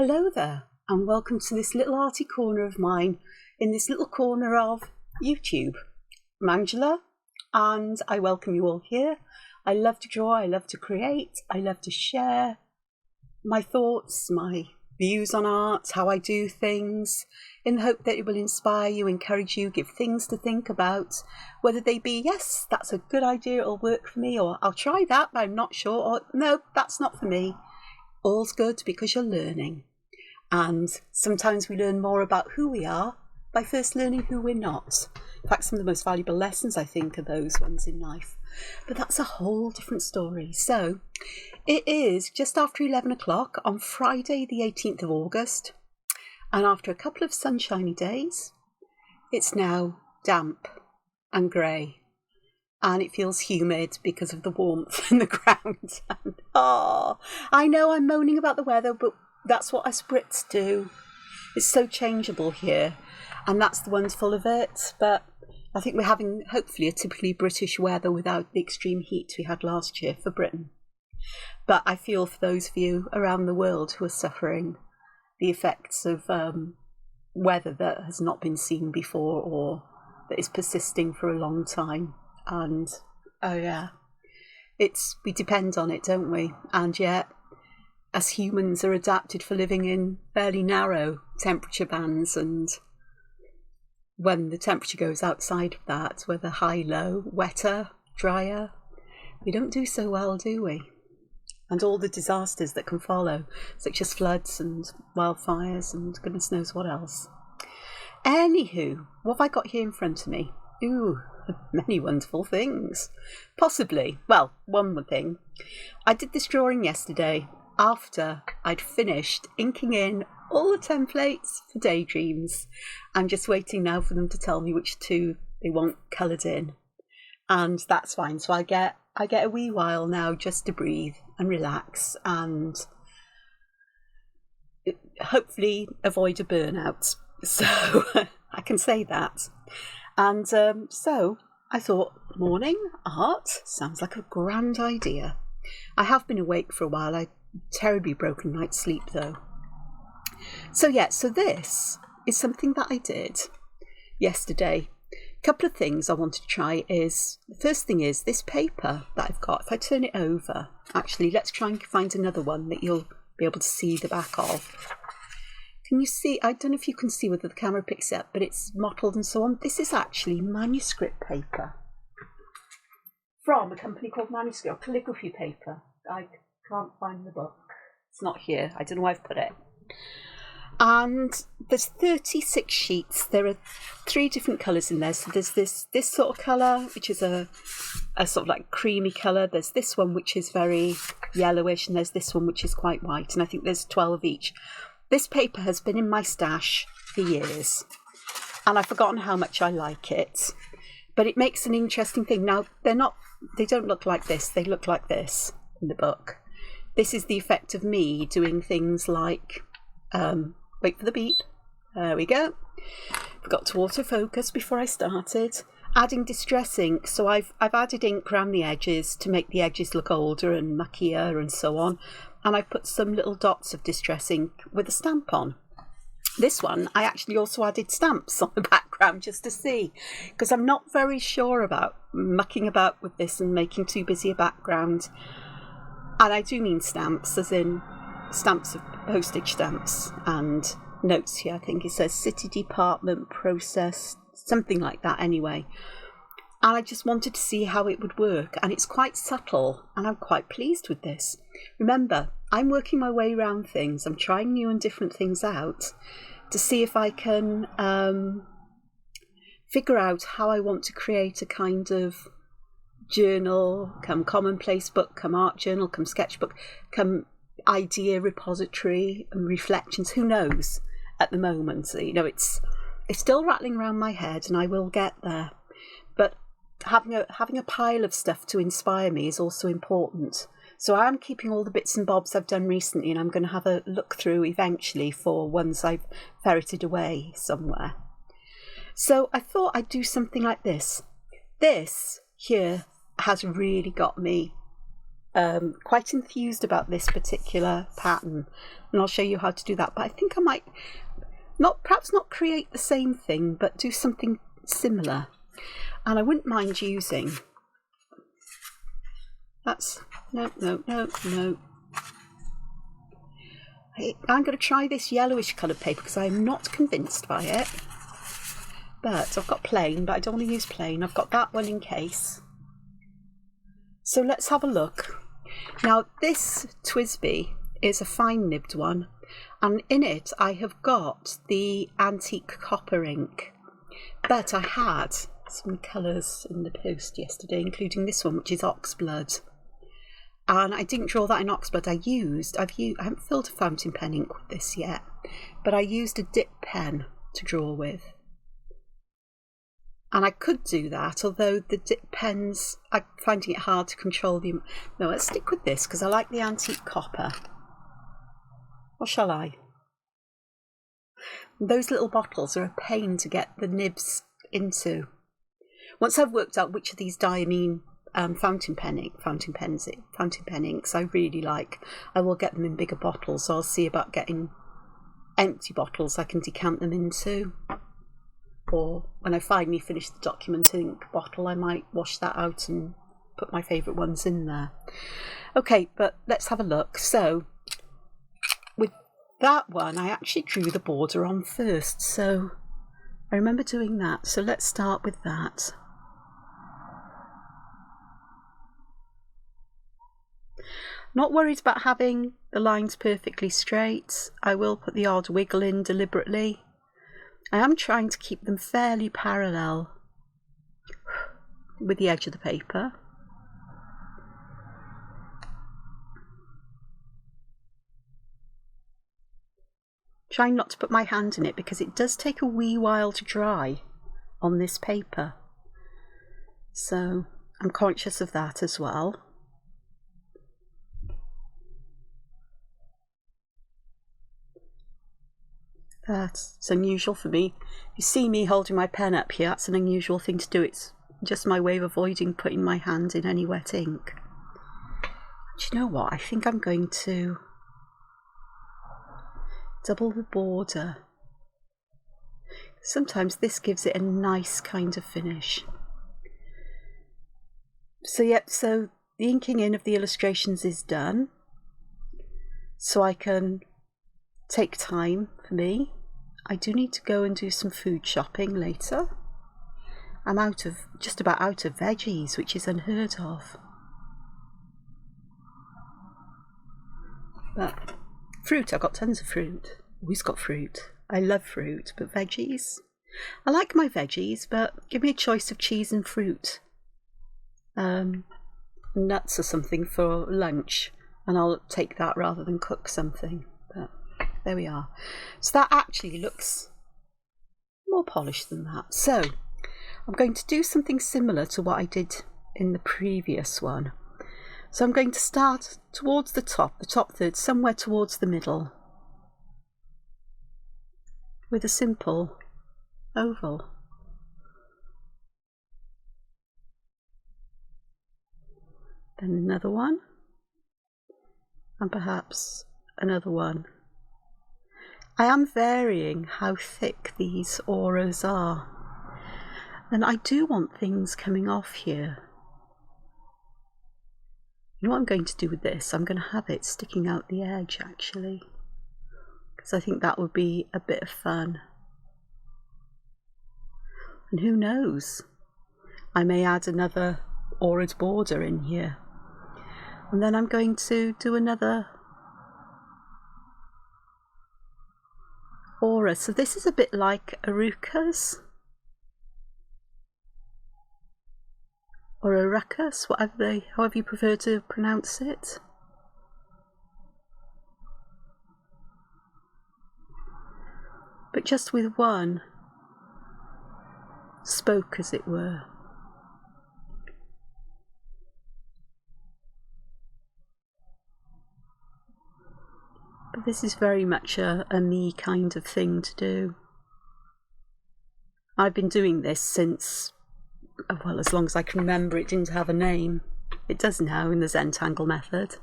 Hello there, and welcome to this little arty corner of mine in this little corner of YouTube. I'm Angela, and I welcome you all here. I love to draw, I love to create, I love to share my thoughts, my views on art, how I do things, in the hope that it will inspire you, encourage you, give things to think about, whether they be, yes, that's a good idea, it'll work for me, or I'll try that, but I'm not sure, or no, that's not for me. All's good because you're learning. And sometimes we learn more about who we are by first learning who we're not. In fact, some of the most valuable lessons, I think, are those ones in life. But that's a whole different story. So it is just after 11 o'clock on Friday, the 18th of August. And after a couple of sunshiny days, it's now damp and grey. And it feels humid because of the warmth in the ground. And, I know I'm moaning about the weather, but that's what us Brits do. It's so changeable here, and that's the wonderful of it. But I think we're having, hopefully, a typically British weather without the extreme heat we had last year for Britain. But I feel for those of you around the world who are suffering the effects of weather that has not been seen before or that is persisting for a long time. And oh yeah, we depend on it, don't we? And yet, as humans are adapted for living in fairly narrow temperature bands, and when the temperature goes outside of that, whether high, low, wetter, drier, we don't do so well, do we? And all the disasters that can follow, such as floods and wildfires and goodness knows what else. Anywho, what have I got here in front of me? Ooh, many wonderful things. Possibly, well, one thing. I did this drawing yesterday after I'd finished inking in all the templates for Daydreams. I'm just waiting now for them to tell me which two they want coloured in. And that's fine. So I get a wee while now just to breathe and relax and hopefully avoid a burnout. So I can say that. And so I thought, morning art sounds like a grand idea. I have been awake for a while. I terribly broken night's sleep though. So this is something that I did yesterday. A couple of things I wanted to try is, the first thing is this paper that I've got. If I turn it over, actually, let's try and find another one that you'll be able to see the back of. Can you see? I don't know if you can see whether the camera picks it up, but it's mottled and so on. This is actually manuscript paper from a company called Manuscript, or Calligraphy paper. I can't find the book. It's not here. I don't know where I've put it. And there's 36 sheets. There are 3 different colours in there. So there's this sort of colour, which is a sort of like creamy colour. There's this one, which is very yellowish, and there's this one, which is quite white. And I think there's 12 each. This paper has been in my stash for years, and I've forgotten how much I like it. But it makes an interesting thing. Now, they don't look like this. They look like this in the book. This is the effect of me doing things like, wait for the beep. There we go. Forgot to autofocus before I started. Adding distress ink. So I've added ink around the edges to make the edges look older and muckier and so on. And I put some little dots of distress ink with a stamp on. This one, I actually also added stamps on the background just to see, because I'm not very sure about mucking about with this and making too busy a background. And I do mean stamps, as in stamps of postage stamps and notes here. I think it says City Department Process, something like that anyway. And I just wanted to see how it would work. And it's quite subtle, and I'm quite pleased with this. Remember, I'm working my way around things. I'm trying new and different things out to see if I can figure out how I want to create a kind of journal, come commonplace book, come art journal, come sketchbook, come idea repository and reflections. Who knows at the moment? You know, it's still rattling around my head, and I will get there. But having a pile of stuff to inspire me is also important. So I'm keeping all the bits and bobs I've done recently, and I'm going to have a look through eventually for ones I've ferreted away somewhere. So I thought I'd do something like this. This here has really got me quite enthused about this particular pattern, and I'll show you how to do that. But I think I might perhaps not create the same thing, but do something similar. And I wouldn't mind using, no. I'm going to try this yellowish coloured paper because I'm not convinced by it. But I've got plain, but I don't want to use plain. I've got that one in case. So let's have a look. Now this TWISBI is a fine nibbed one, and in it I have got the Antique Copper ink. But I had some colours in the post yesterday, including this one, which is Oxblood. And I didn't draw that in Oxblood. I haven't filled a fountain pen ink with this yet, but I used a dip pen to draw with. And I could do that, although the dip pens, I'm finding it hard to control the... No, let's stick with this because I like the Antique Copper. Or shall I? Those little bottles are a pain to get the nibs into. Once I've worked out which of these Diamine fountain pen inks I really like, I will get them in bigger bottles. So I'll see about getting empty bottles I can decant them into. Or when I finally finish the document ink bottle, I might wash that out and put my favourite ones in there. Okay, but let's have a look. So with that one, I actually drew the border on first. So I remember doing that. So let's start with that. Not worried about having the lines perfectly straight. I will put the odd wiggle in deliberately. I am trying to keep them fairly parallel with the edge of the paper. Trying not to put my hand in it because it does take a wee while to dry on this paper. So I'm conscious of that as well. That's unusual for me. You see me holding my pen up here, that's an unusual thing to do. It's just my way of avoiding putting my hand in any wet ink. Do you know what? I think I'm going to double the border. Sometimes this gives it a nice kind of finish. So yep, so the inking in of the illustrations is done. So I can take time for me. I do need to go and do some food shopping later. I'm just about out of veggies, which is unheard of. But fruit, I've got tons of fruit. Always got fruit. I love fruit, but veggies. I like my veggies, but give me a choice of cheese and fruit. Nuts or something for lunch, and I'll take that rather than cook something. But there we are. So that actually looks more polished than that. So I'm going to do something similar to what I did in the previous one. So I'm going to start towards the top third, somewhere towards the middle, with a simple oval. Then another one, and perhaps another one. I am varying how thick these auras are, and I do want things coming off here. You know what I'm going to do with this? I'm going to have it sticking out the edge actually, because I think that would be a bit of fun. And who knows, I may add another auraed border in here. And then I'm going to do another aura. So this is a bit like Arucas or Arucas, however you prefer to pronounce it. But just with one spoke, as it were. But this is very much a me kind of thing to do. I've been doing this since, well, as long as I can remember. It didn't have a name. It does now in the Zentangle method.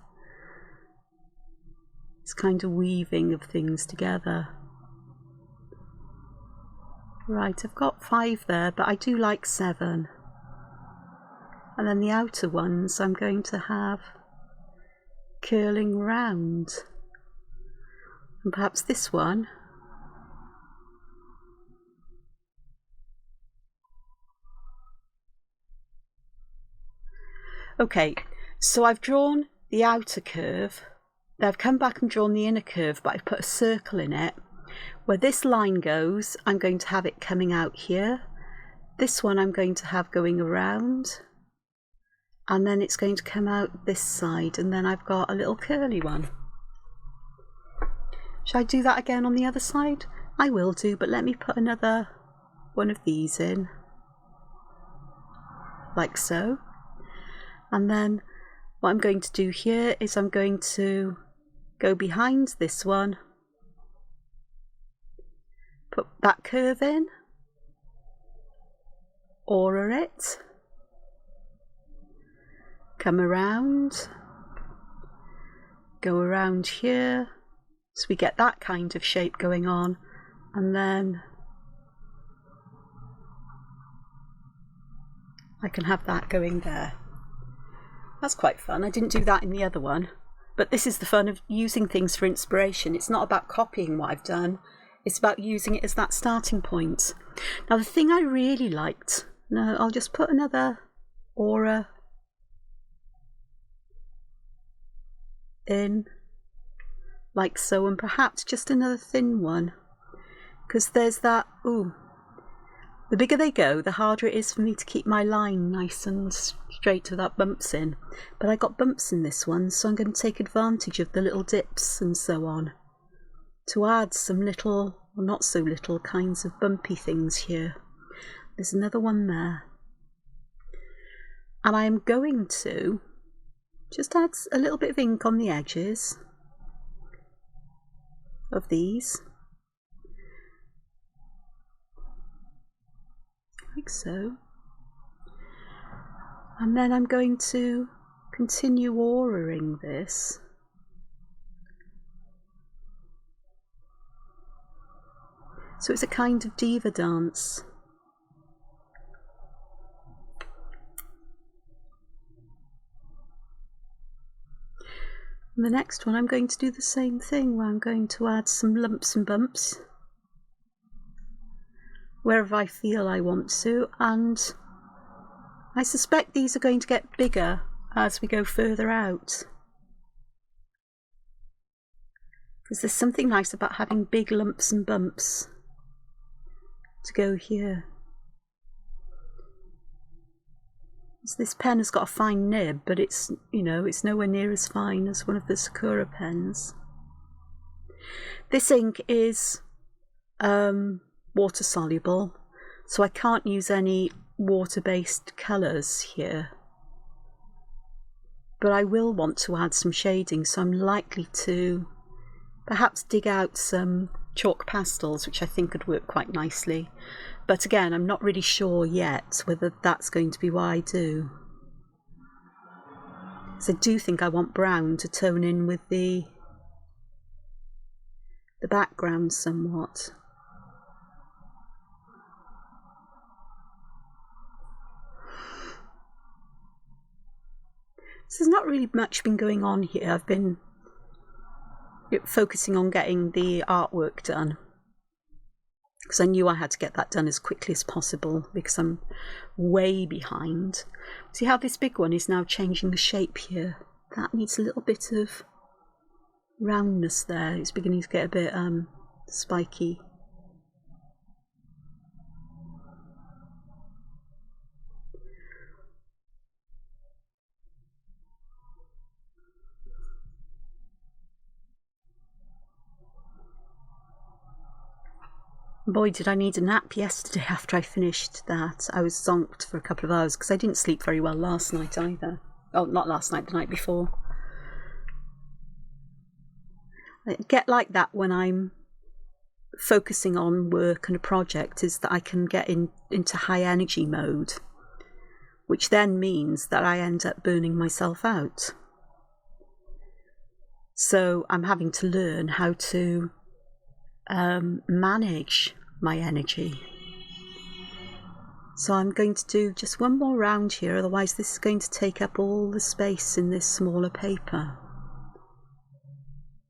It's kind of weaving of things together. Right, I've got 5 there, but I do like 7. And then the outer ones I'm going to have curling round. And perhaps this one. Okay, so I've drawn the outer curve. Then I've come back and drawn the inner curve, but I've put a circle in it. Where this line goes, I'm going to have it coming out here. This one I'm going to have going around. And then it's going to come out this side, and then I've got a little curly one. Shall I do that again on the other side? I will do, but let me put another one of these in. Like so. And then what I'm going to do here is I'm going to go behind this one, put that curve in, aura it, come around, go around here, so we get that kind of shape going on, and then I can have that going there. That's quite fun. I didn't do that in the other one, but this is the fun of using things for inspiration. It's not about copying what I've done, it's about using it as that starting point. Now the thing I really liked, no, I'll just put another aura in, like so, and perhaps just another thin one, because there's that, ooh, the bigger they go, the harder it is for me to keep my line nice and straight without bumps in. But I got bumps in this one, so I'm going to take advantage of the little dips and so on to add some little, or not so little, kinds of bumpy things here. There's another one there. And I am going to just add a little bit of ink on the edges of these. Like so. And then I'm going to continue auraing this. So it's a kind of diva dance. And the next one I'm going to do the same thing, where I'm going to add some lumps and bumps wherever I feel I want to, and I suspect these are going to get bigger as we go further out, because there's something nice about having big lumps and bumps to go here. So this pen has got a fine nib, but it's, you know, it's nowhere near as fine as one of the Sakura pens. This ink is water soluble, so I can't use any water-based colours here, but I will want to add some shading, so I'm likely to perhaps dig out some chalk pastels, which I think could work quite nicely, but again I'm not really sure yet whether that's going to be what I do. So I do think I want brown to tone in with the background somewhat. So there's not really much been going on here. I've been focusing on getting the artwork done, because I knew I had to get that done as quickly as possible because I'm way behind. See how this big one is now changing the shape here? That needs a little bit of roundness there. It's beginning to get a bit spiky. Boy, did I need a nap yesterday after I finished that. I was zonked for a couple of hours because I didn't sleep very well last night either. Oh, not last night, the night before. I get like that when I'm focusing on work and a project, is that I can get into high energy mode. which then means that I end up burning myself out. So I'm having to learn how to manage my energy. So I'm going to do just one more round here, otherwise this is going to take up all the space in this smaller paper.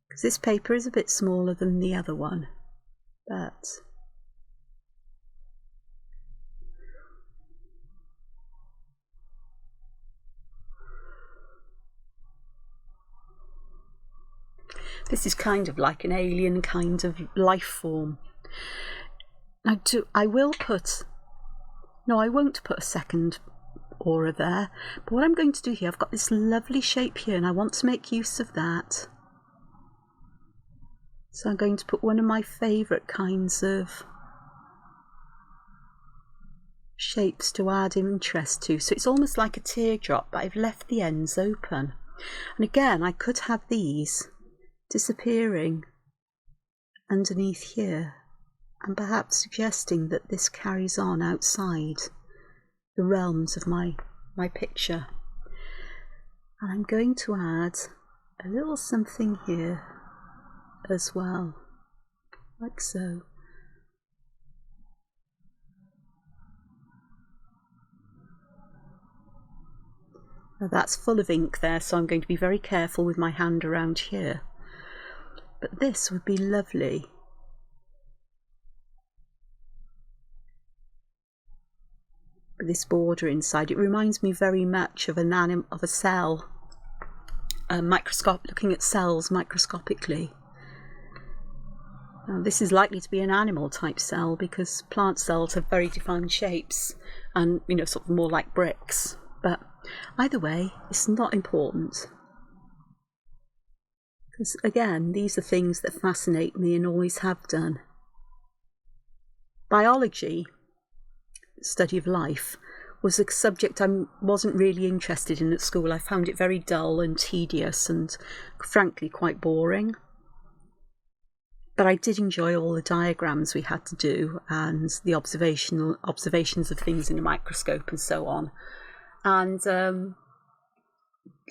Because this paper is a bit smaller than the other one, but this is kind of like an alien kind of life form. Now I won't put a second aura there, but what I'm going to do here, I've got this lovely shape here and I want to make use of that. So I'm going to put one of my favourite kinds of shapes to add interest to. So it's almost like a teardrop, but I've left the ends open. And again, I could have these disappearing underneath here, and perhaps suggesting that this carries on outside the realms of my picture. And I'm going to add a little something here as well, like so. Now that's full of ink there, so I'm going to be very careful with my hand around here. But this would be lovely with this border inside. It reminds me very much of a cell, looking at cells microscopically. Now, this is likely to be an animal type cell because plant cells have very defined shapes and, you know, sort of more like bricks. But either way, it's not important. Because again, these are things that fascinate me and always have done. Biology, study of life, was a subject I wasn't really interested in at school. I found it very dull and tedious and frankly quite boring. But I did enjoy all the diagrams we had to do and the observations of things in a microscope and so on. And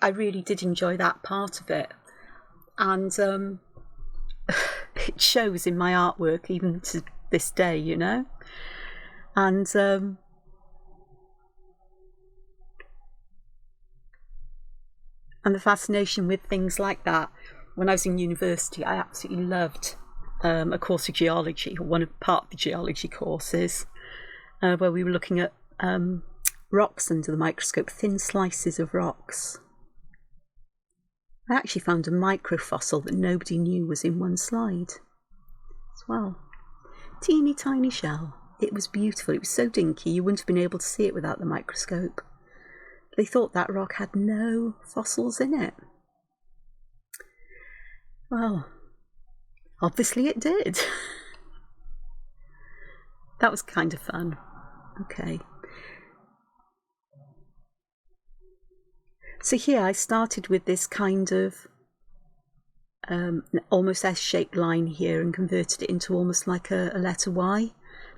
I really did enjoy that part of it. And it shows in my artwork even to this day, you know. And the fascination with things like that. When I was in university, I absolutely loved a course of geology, or part of the geology courses, where we were looking at rocks under the microscope, thin slices of rocks. I actually found a microfossil that nobody knew was in one slide as well. Teeny tiny shell. It was beautiful. It was so dinky you wouldn't have been able to see it without the microscope. They thought that rock had no fossils in it. Well, obviously it did. That was kind of fun. Okay. So here I started with this kind of almost S-shaped line here and converted it into almost like a letter Y,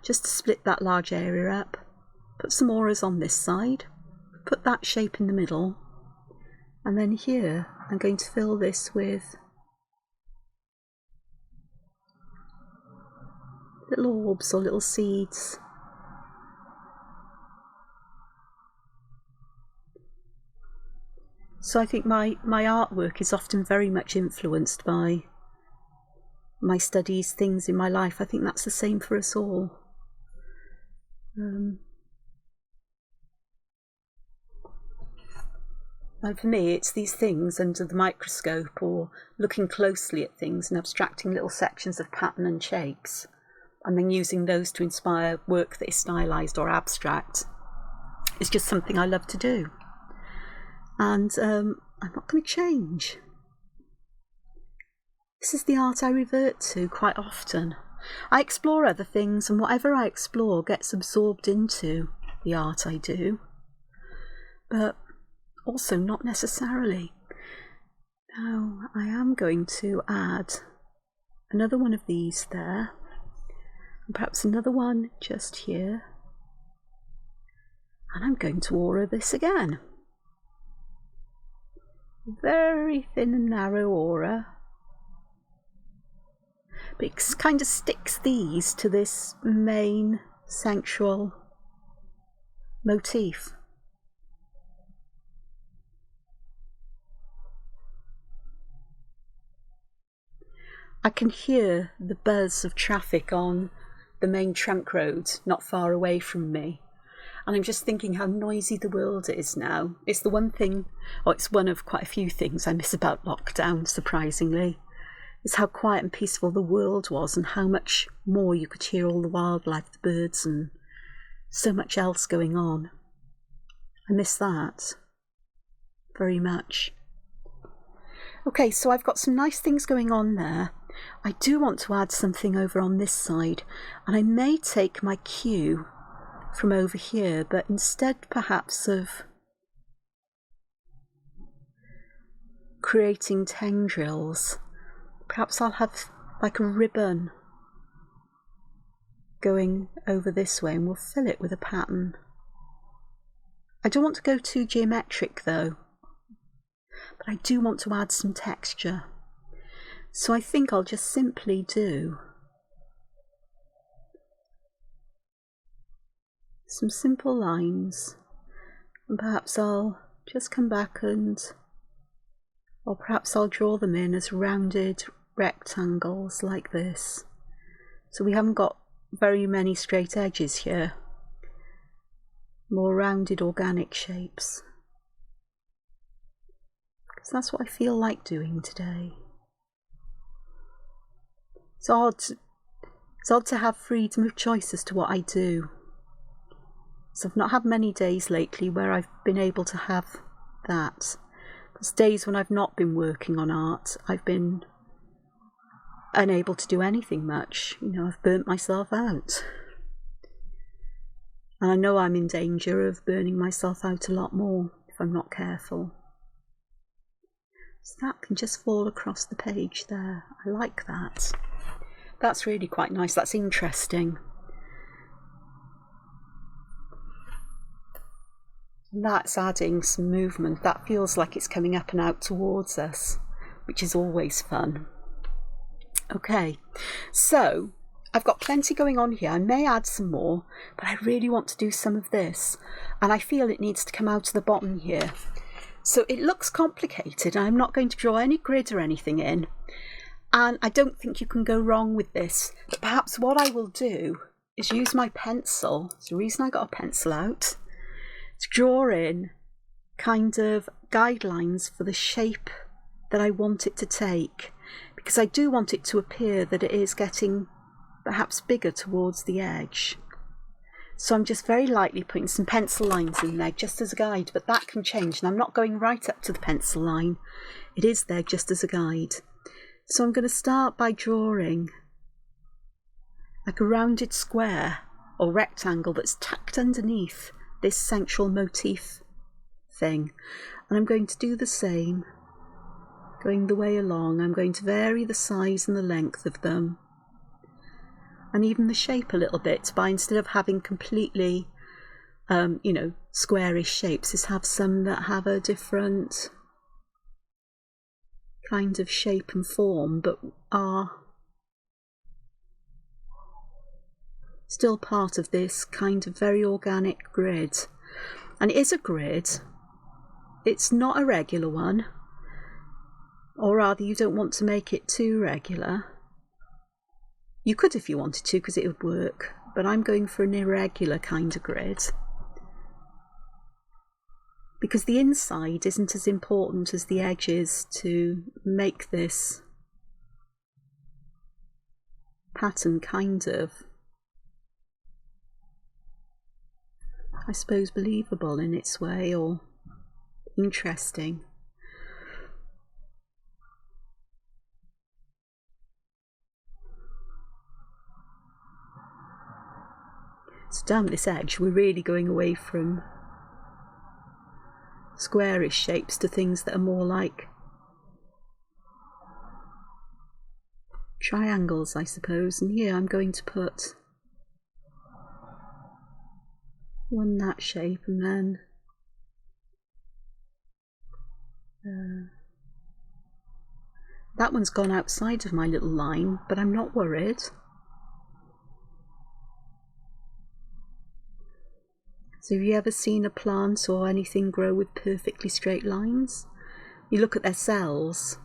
just to split that large area up. Put some auras on this side, put that shape in the middle, and then here I'm going to fill this with little orbs or little seeds. So I think my artwork is often very much influenced by my studies, things in my life. I think that's the same for us all. And for me, it's these things under the microscope or looking closely at things and abstracting little sections of pattern and shapes, and then using those to inspire work that is stylized or abstract. It's just something I love to do. And I'm not going to change. This is the art I revert to quite often. I explore other things, and whatever I explore gets absorbed into the art I do, but also not necessarily. Now I am going to add another one of these there, and perhaps another one just here. And I'm going to aura this again. Very thin and narrow aura. But it kind of sticks these to this main central motif. I can hear the buzz of traffic on the main trunk road not far away from me. And I'm just thinking how noisy the world is now. It's the one thing, or it's one of quite a few things I miss about lockdown, surprisingly. Is how quiet and peaceful the world was and how much more you could hear all the wildlife, the birds and so much else going on. I miss that very much. Okay, so I've got some nice things going on there. I do want to add something over on this side, and I may take my cue from over here, but instead perhaps of creating tendrils, perhaps I'll have like a ribbon going over this way and we'll fill it with a pattern. I don't want to go too geometric though, but I do want to add some texture. So I think I'll just simply do some simple lines, and perhaps I'll just come back or perhaps I'll draw them in as rounded rectangles like this. So we haven't got very many straight edges here, more rounded organic shapes. Because that's what I feel like doing today. It's odd to have freedom of choice as to what I do. So I've not had many days lately where I've been able to have that. There's days when I've not been working on art, I've been unable to do anything much. You know, I've burnt myself out. And I know I'm in danger of burning myself out a lot more if I'm not careful. So that can just fall across the page there. I like that. That's really quite nice. That's interesting. That's adding some movement. That feels like it's coming up and out towards us, which is always fun. Okay, so I've got plenty going on here. I may add some more, but I really want to do some of this. And I feel it needs to come out of the bottom here. So it looks complicated. I'm not going to draw any grid or anything in. And I don't think you can go wrong with this. But perhaps what I will do is use my pencil. It's the reason I got a pencil out. To draw in kind of guidelines for the shape that I want it to take. Because I do want it to appear that it is getting perhaps bigger towards the edge. So I'm just very lightly putting some pencil lines in there just as a guide, but that can change. And I'm not going right up to the pencil line. It is there just as a guide. So I'm going to start by drawing like a rounded square or rectangle that's tucked underneath this central motif thing. And I'm going to do the same going the way along. I'm going to vary the size and the length of them and even the shape a little bit by, instead of having completely you know, squarish shapes, is have some that have a different kind of shape and form but are still part of this kind of very organic grid. And it is a grid. It's not a regular one, or rather you don't want to make it too regular. You could if you wanted to, because it would work, but I'm going for an irregular kind of grid because the inside isn't as important as the edges to make this pattern kind of, I suppose, believable in its way or interesting. So down this edge we're really going away from squarish shapes to things that are more like triangles, I suppose. And here I'm going to put one that shape, and then that one's gone outside of my little line, but I'm not worried. So have you ever seen a plant or anything grow with perfectly straight lines? You look at their cells,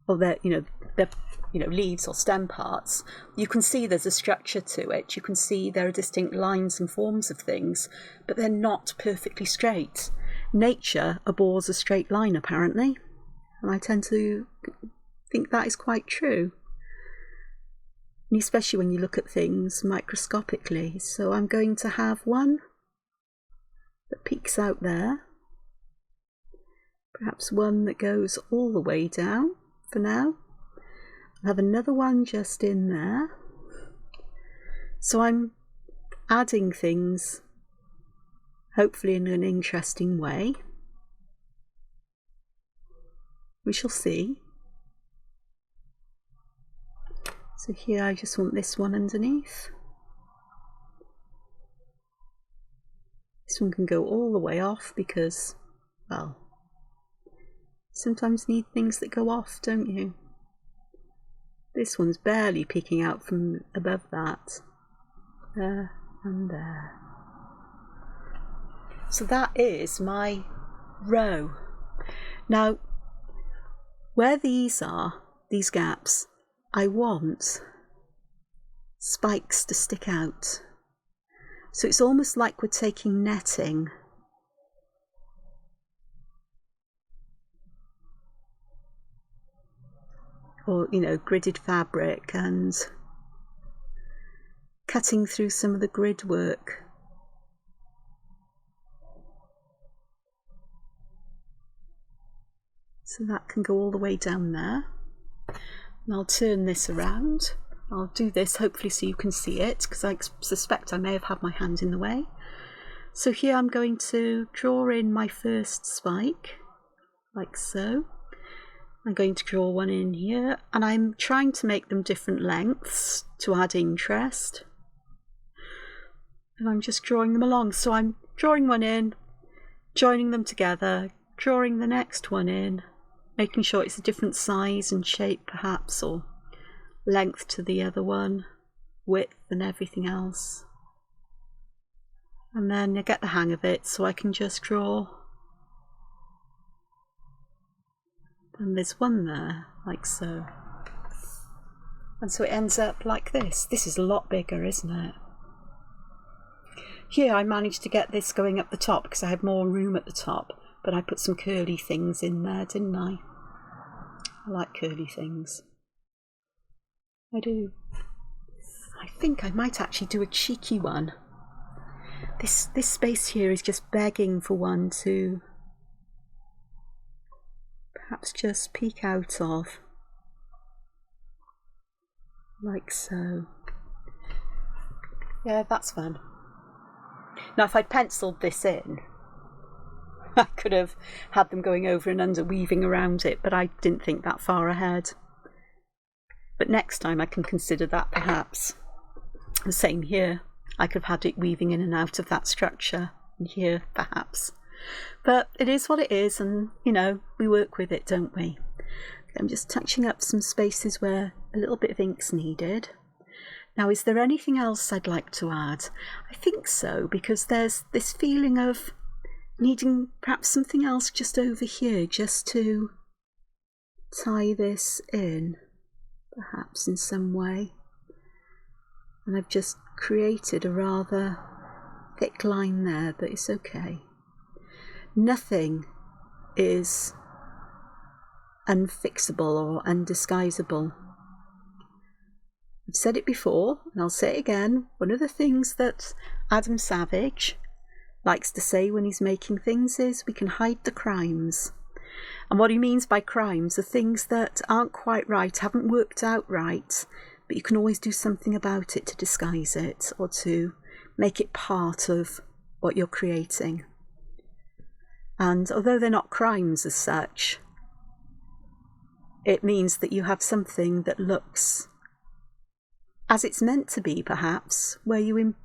or their, their leaves or stem parts. You can see there's a structure to it. You can see there are distinct lines and forms of things, but they're not perfectly straight. Nature abhors a straight line, apparently, and I tend to think that is quite true. And especially when you look at things microscopically. So I'm going to have one that peeks out there, perhaps one that goes all the way down for now. I'll have another one just in there. So I'm adding things, hopefully in an interesting way. We shall see. So here I just want this one underneath. This one can go all the way off because, well, sometimes need things that go off, don't you? This one's barely peeking out from above that. There and there. So that is my row. Now, where these are, these gaps, I want spikes to stick out. So it's almost like we're taking netting or, gridded fabric and cutting through some of the grid work. So that can go all the way down there. And I'll turn this around. I'll do this hopefully so you can see it, because I suspect I may have had my hand in the way. So here I'm going to draw in my first spike, like so. I'm going to draw one in here, and I'm trying to make them different lengths to add interest. And I'm just drawing them along. So I'm drawing one in, joining them together, drawing the next one in, making sure it's a different size and shape perhaps, or length to the other one, width and everything else. And then I get the hang of it, so I can just draw. And there's one there, like so. And so it ends up like this. This is a lot bigger, isn't it? Here I managed to get this going up the top because I had more room at the top. But I put some curly things in there, didn't I? I like curly things. I do. I think I might actually do a cheeky one. This space here is just begging for one to perhaps just peek out of. Like so. Yeah, that's fun. Now if I'd penciled this in, I could have had them going over and under, weaving around it, but I didn't think that far ahead. But next time I can consider that perhaps. The same here. I could have had it weaving in and out of that structure, and here perhaps. But it is what it is, and we work with it, don't we? I'm just touching up some spaces where a little bit of ink's needed. Now, is there anything else I'd like to add? I think so, because there's this feeling of needing perhaps something else just over here, just to tie this in, perhaps in some way. And I've just created a rather thick line there, but it's okay. Nothing is unfixable or undisguisable. I've said it before, and I'll say it again. One of the things that Adam Savage likes to say when he's making things is we can hide the crimes. And what he means by crimes are things that aren't quite right, haven't worked out right, but you can always do something about it to disguise it or to make it part of what you're creating. And although they're not crimes as such, it means that you have something that looks as it's meant to be, perhaps, where you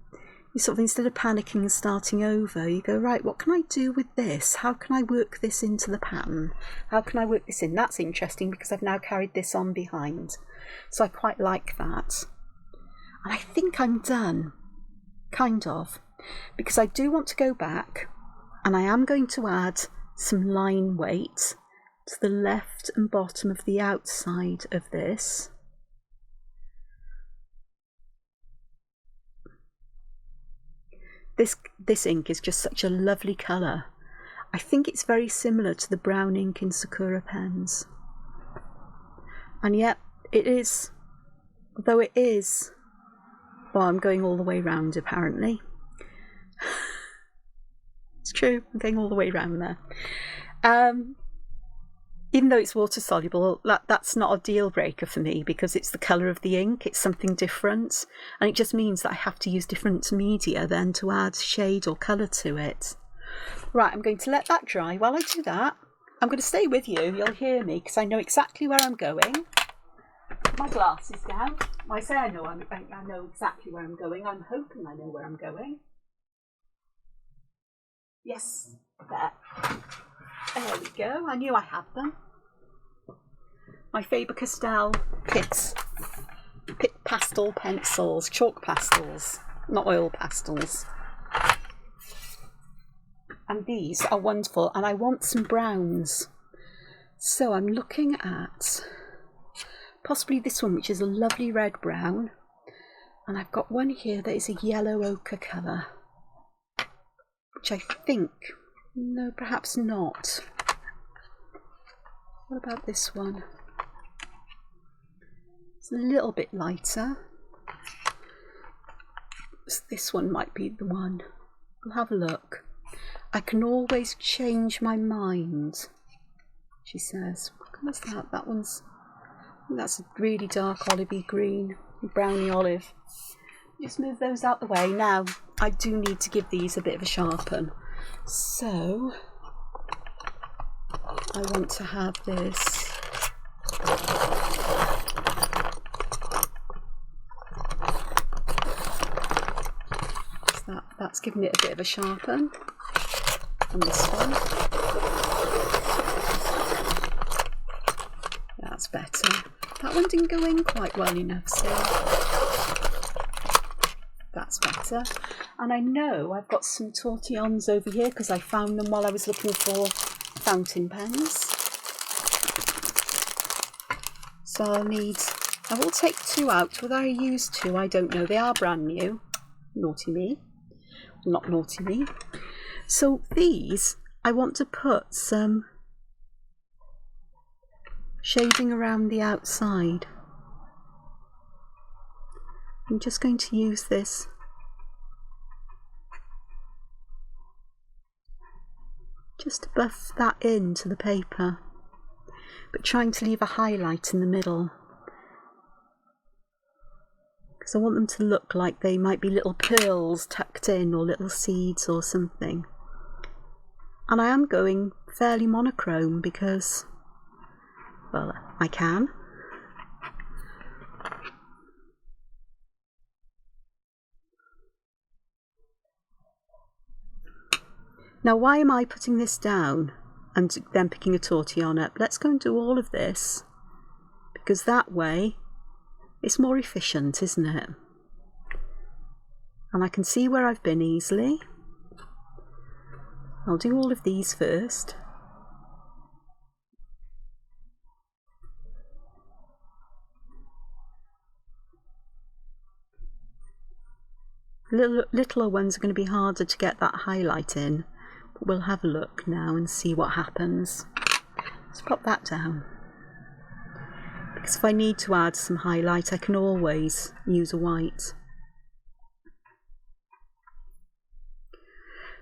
You sort of, instead of panicking and starting over, you go, right, what can I do with this? How can I work this into the pattern? How can I work this in? That's interesting because I've now carried this on behind. So I quite like that. And I think I'm done, kind of, because I do want to go back and I am going to add some line weight to the left and bottom of the outside of this. This ink is just such a lovely colour. I think it's very similar to the brown ink in Sakura pens. And yet it is, although it is, well, I'm going all the way round apparently. It's true, I'm going all the way round there. Even though it's water soluble, that's not a deal breaker for me because it's the colour of the ink, it's something different, and it just means that I have to use different media then to add shade or colour to it. Right, I'm going to let that dry. While I do that, I'm going to stay with you, you'll hear me because I know exactly where I'm going. My glasses down. I say I know exactly where I'm going. I'm hoping I know where I'm going. Yes, there. There we go. I knew I had them. My Faber-castell Pitt pastel pencils, chalk pastels, not oil pastels. And these are wonderful. And I want some browns. So I'm looking at possibly this one, which is a lovely red brown. And I've got one here that is a yellow ochre colour, which I think, no, perhaps not. What about this one? It's a little bit lighter. This one might be the one. We'll have a look. I can always change my mind, she says. What colour is that? That one's, I think that's a really dark olivey green, browny olive. Just move those out the way. Now, I do need to give these a bit of a sharpen. So, I want to have this. That's giving it a bit of a sharpen on this one. That's better. That one didn't go in quite well enough, so that's better. And I know I've got some Tortillons over here because I found them while I was looking for fountain pens. So I will take two out. Whether I use two, I don't know. They are brand new. Naughty me. Not naughty me. So these, I want to put some shading around the outside. I'm just going to use this just to buff that into the paper, but trying to leave a highlight in the middle because I want them to look like they might be little pearls tucked in or little seeds or something. And I am going fairly monochrome because, well, I can. Now, why am I putting this down and then picking a tortillon up? Let's go and do all of this, because that way it's more efficient, isn't it? And I can see where I've been easily. I'll do all of these first. Littler ones are going to be harder to get that highlight in. We'll have a look now and see what happens. Let's pop that down. Because if I need to add some highlight, I can always use a white.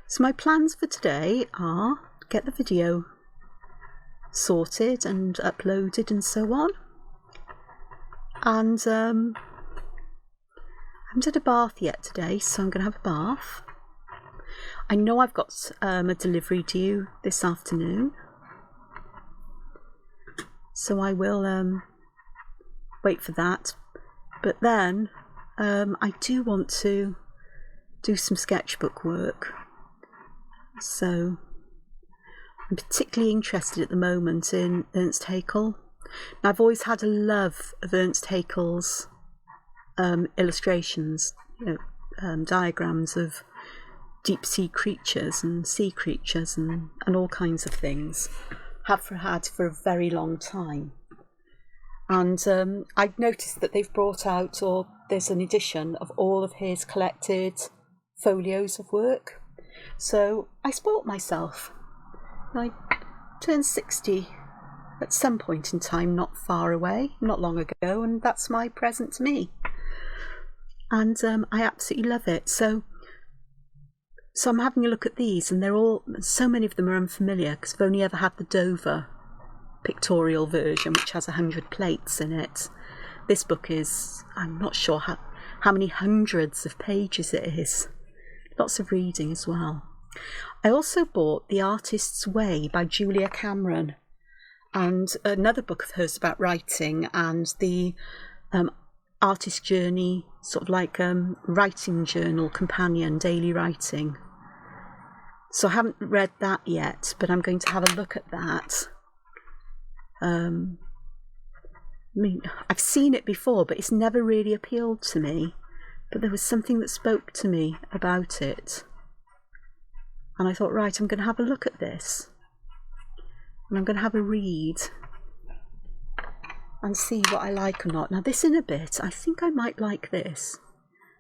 So my plans for today are get the video sorted and uploaded and so on. And I haven't had a bath yet today, so I'm going to have a bath. I know I've got a delivery due this afternoon, so I will wait for that. But then I do want to do some sketchbook work. So I'm particularly interested at the moment in Ernst Haeckel. Now, I've always had a love of Ernst Haeckel's illustrations, diagrams of deep sea creatures and sea creatures and all kinds of things. Have had for a very long time. And I've noticed that they've brought out, or there's an edition of all of his collected folios of work. So I spoilt myself. I turned 60 at some point in time, not far away, not long ago, and that's my present to me. And I absolutely love it. So I'm having a look at these, and so many of them are unfamiliar because I've only ever had the Dover pictorial version, which has 100 plates in it. This book is, I'm not sure how many hundreds of pages it is. Lots of reading as well. I also bought The Artist's Way by Julia Cameron, and another book of hers about writing, and the Artist Journey, sort of like writing journal companion, daily writing. So I haven't read that yet, but I'm going to have a look at that. I mean, I've seen it before, but it's never really appealed to me. But there was something that spoke to me about it. And I thought, right, I'm going to have a look at this. And I'm going to have a read and see what I like or not. Now, this in a bit, I think I might like this.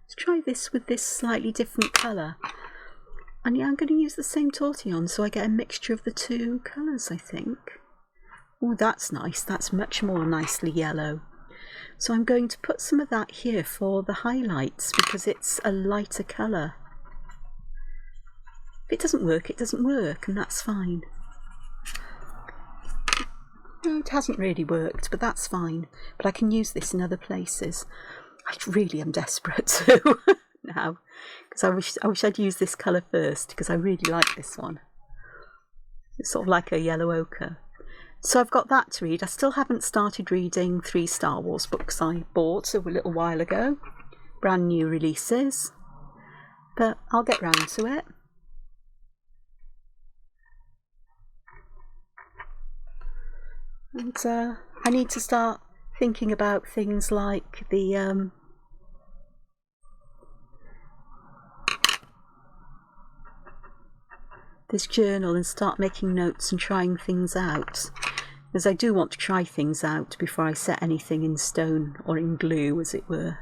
Let's try this with this slightly different colour. And yeah, I'm going to use the same Tortillons, so I get a mixture of the two colours, I think. Oh, that's nice. That's much more nicely yellow. So I'm going to put some of that here for the highlights because it's a lighter colour. If it doesn't work, it doesn't work, and that's fine. No, it hasn't really worked, but that's fine. But I can use this in other places. I really am desperate to now, because I wish I'd used this colour first, because I really like this one. It's sort of like a yellow ochre. So I've got that to read. I still haven't started reading 3 Star Wars books I bought a little while ago. Brand new releases. But I'll get round to it. And I need to start thinking about things like the this journal, and start making notes and trying things out, as I do want to try things out before I set anything in stone or in glue, as it were.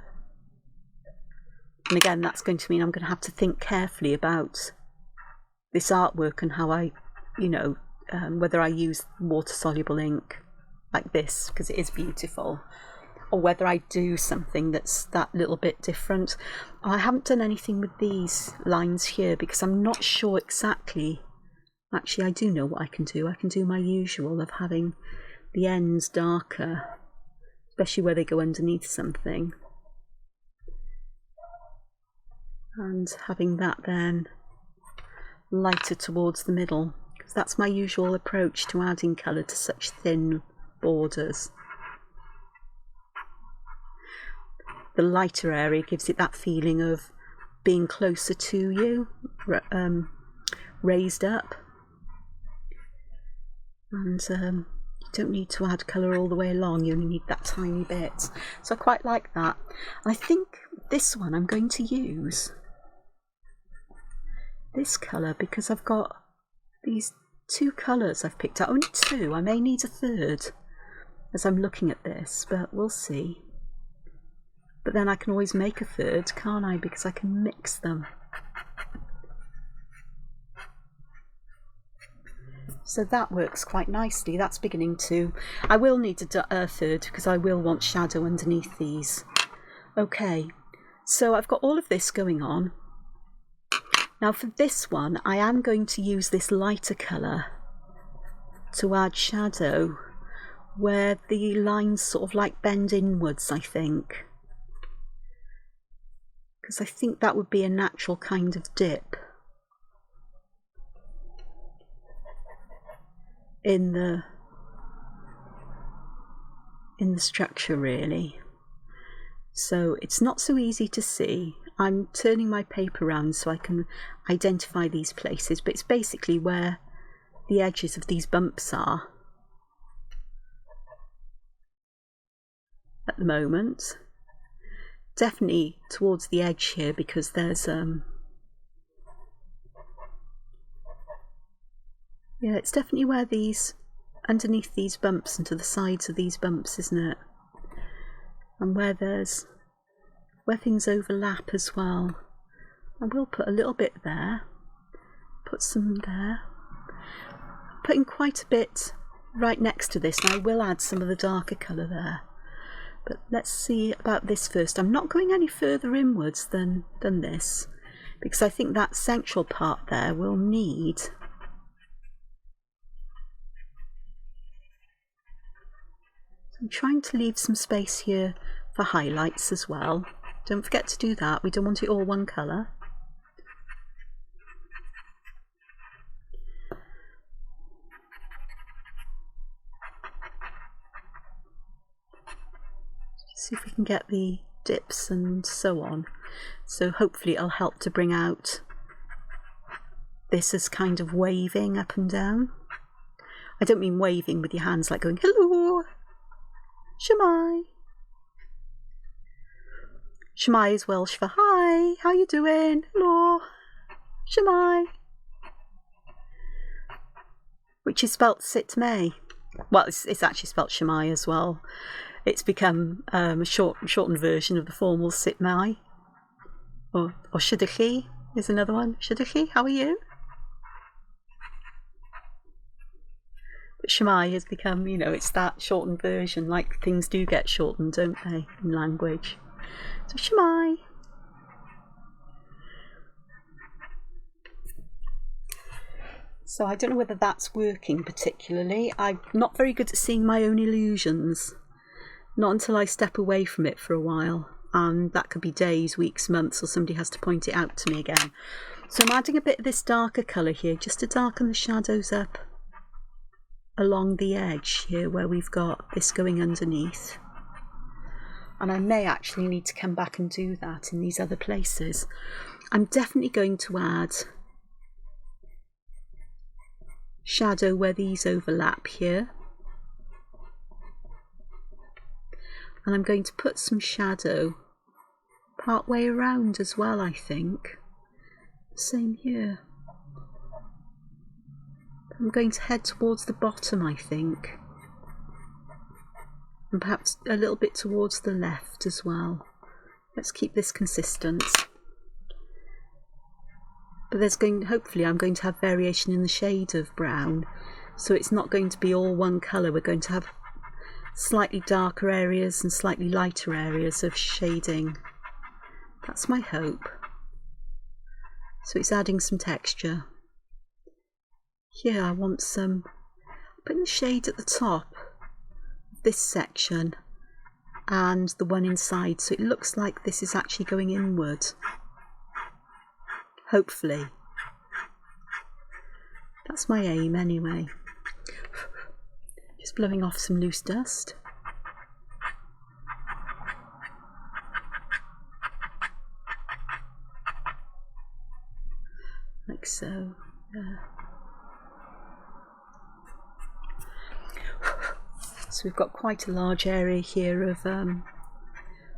And again, that's going to mean I'm going to have to think carefully about this artwork and how I, whether I use water-soluble ink like this, because it is beautiful, or whether I do something that's that little bit different. I haven't done anything with these lines here because I'm not sure exactly. Actually, I do know what I can do. I can do my usual of having the ends darker, especially where they go underneath something, and having that then lighter towards the middle, because that's my usual approach to adding colour to such thin borders. The lighter area gives it that feeling of being closer to you, raised up. And you don't need to add colour all the way along, you only need that tiny bit. So I quite like that. I think this one I'm going to use this colour because I've got these 2 colours I've picked out. Only 2, I may need a third as I'm looking at this, but we'll see. But then I can always make a third, can't I? Because I can mix them. So that works quite nicely. That's beginning to... I will need a third because I will want shadow underneath these. Okay, so I've got all of this going on. Now for this one, I am going to use this lighter colour to add shadow where the lines sort of like bend inwards, I think. Because I think that would be a natural kind of dip in the structure, really. So it's not so easy to see. I'm turning my paper around so I can identify these places, but it's basically where the edges of these bumps are at the moment. Definitely towards the edge here, because there's yeah, it's definitely where these, underneath these bumps and to the sides of these bumps, isn't it? And where things overlap as well. I will put a little bit there, put some there, putting quite a bit right next to this, and I will add some of the darker colour there. But let's see about this first. I'm not going any further inwards than this, because I think that central part there will need I'm trying to leave some space here for highlights as well. Don't forget to do that. We don't want it all one colour. See if we can get the dips and so on. So hopefully it'll help to bring out this as kind of waving up and down. I don't mean waving with your hands like going, hello, Shemai. Shemai is Welsh for hi, how you doing? Hello, Shemai. Which is spelt Sitmay. Well, it's actually spelt Shemai as well. It's become a shortened version of the formal Sitmai. Or Shudachi is another one. Shudachi, how are you? But Shemai has become, you know, it's that shortened version, like things do get shortened, don't they, in language. So Shemai. So I don't know whether that's working particularly. I'm not very good at seeing my own illusions. Not until I step away from it for a while. And that could be days, weeks, months, or somebody has to point it out to me again. So I'm adding a bit of this darker colour here, just to darken the shadows up along the edge here where we've got this going underneath. And I may actually need to come back and do that in these other places. I'm definitely going to add shadow where these overlap here. And I'm going to put some shadow part way around as well, I think. Same here. I'm going to head towards the bottom, I think. And perhaps a little bit towards the left as well. Let's keep this consistent. But there's hopefully I'm going to have variation in the shade of brown. So it's not going to be all one colour. We're going to have slightly darker areas and slightly lighter areas of shading. That's my hope. So it's adding some texture. Here I want some, putting the shade at the top of this section and the one inside, so it looks like this is actually going inward. Hopefully. That's my aim anyway. Just blowing off some loose dust. Like so. So we've got quite a large area here of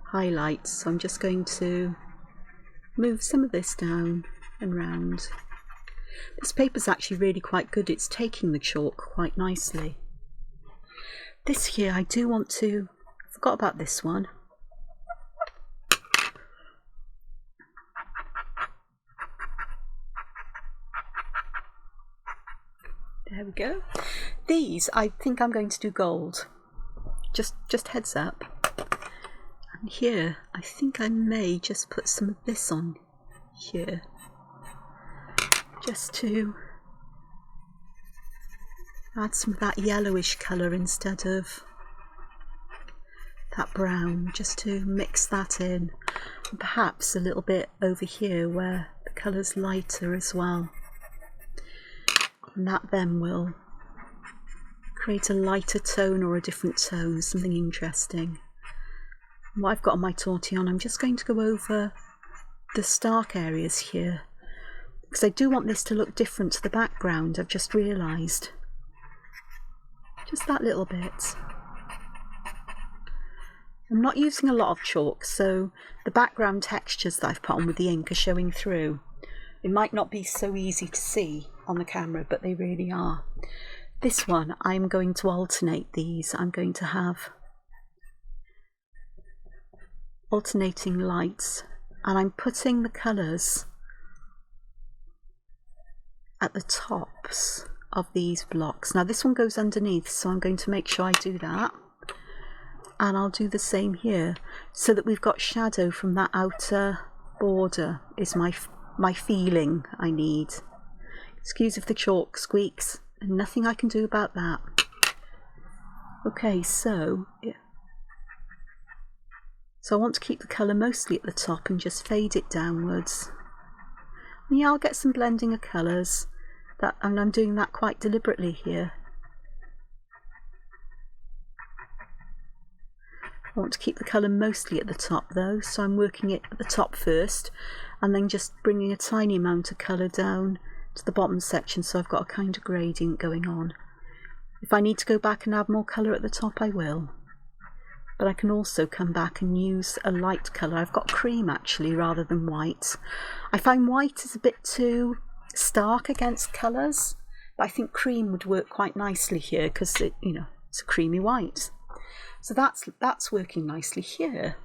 highlights, so I'm just going to move some of this down and round. This paper's actually really quite good. It's taking the chalk quite nicely. This here I do want to, I forgot about this one. There we go. These I think I'm going to do gold. Just heads up. And here I think I may just put some of this on here. Just to add some of that yellowish colour instead of that brown, just to mix that in. And perhaps a little bit over here where the colour's lighter as well. And that then will create a lighter tone or a different tone, something interesting. And what I've got on my tortillon, I'm just going to go over the stark areas here, because I do want this to look different to the background. I've just realised. Just that little bit. I'm not using a lot of chalk, so the background textures that I've put on with the ink are showing through. It might not be so easy to see on the camera, but they really are. This one, I'm going to alternate these. I'm going to have alternating lights, and I'm putting the colours at the tops of these blocks. Now this one goes underneath, so I'm going to make sure I do that. And I'll do the same here, so that we've got shadow from that outer border is my feeling I need. Excuse if the chalk squeaks, and nothing I can do about that. Okay, so I want to keep the colour mostly at the top and just fade it downwards. And yeah, I'll get some blending of colours, and I'm doing that quite deliberately here. I want to keep the colour mostly at the top though, so I'm working it at the top first and then just bringing a tiny amount of colour down to the bottom section, so I've got a kind of gradient going on. If I need to go back and add more colour at the top, I will. But I can also come back and use a light colour. I've got cream actually rather than white. I find white is a bit too stark against colours, but I think cream would work quite nicely here because it's a creamy white. So that's working nicely here.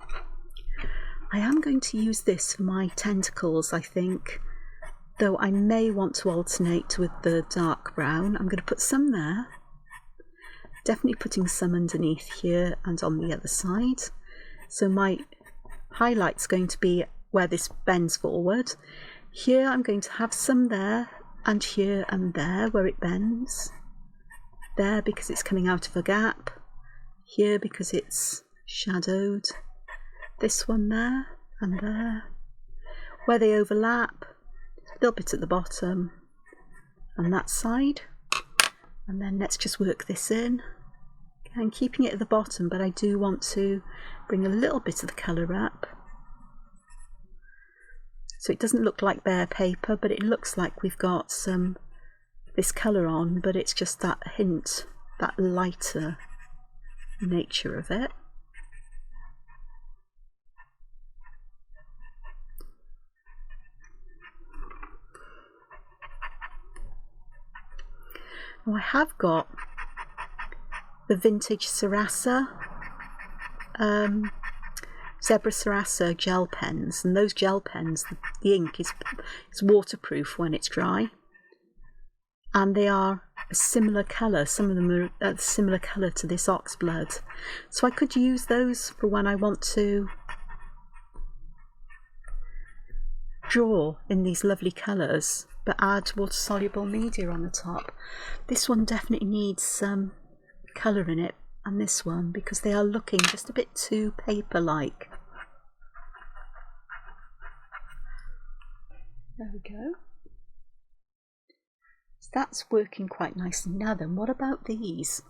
I am going to use this for my tentacles, I think, though I may want to alternate with the dark brown. I'm going to put some there, definitely putting some underneath here and on the other side. So my highlight's going to be where this bends forward. Here I'm going to have some there, and here and there where it bends. There because it's coming out of a gap. Here because it's shadowed. This one there and there. Where they overlap, a little bit at the bottom and that side. And then let's just work this in. I'm keeping it at the bottom, but I do want to bring a little bit of the colour up. So it doesn't look like bare paper, but it looks like we've got this colour on, but it's just that hint, that lighter nature of it. Now I have got the vintage Sarasa, Zebra Sarasa gel pens, and those gel pens, the ink is waterproof when it's dry, and they are a similar colour. Some of them are a similar colour to this ox blood, so I could use those for when I want to draw in these lovely colours but add water soluble media on the top. This one definitely needs some colour in it, and this one, because they are looking just a bit too paper-like. There we go. So that's working quite nicely. Now then, what about these?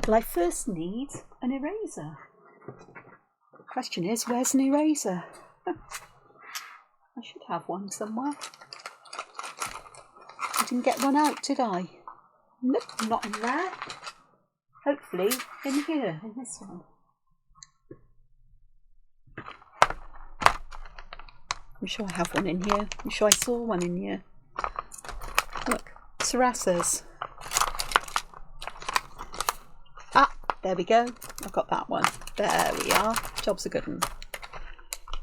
Well, I first need an eraser. The question is, where's an eraser? I should have one somewhere. I didn't get one out, did I? Nope, not in there. Hopefully in here, in this one. I'm sure I have one in here. I'm sure I saw one in here. Look, Sarasas. Ah, there we go. I've got that one. There we are. Job's a good one.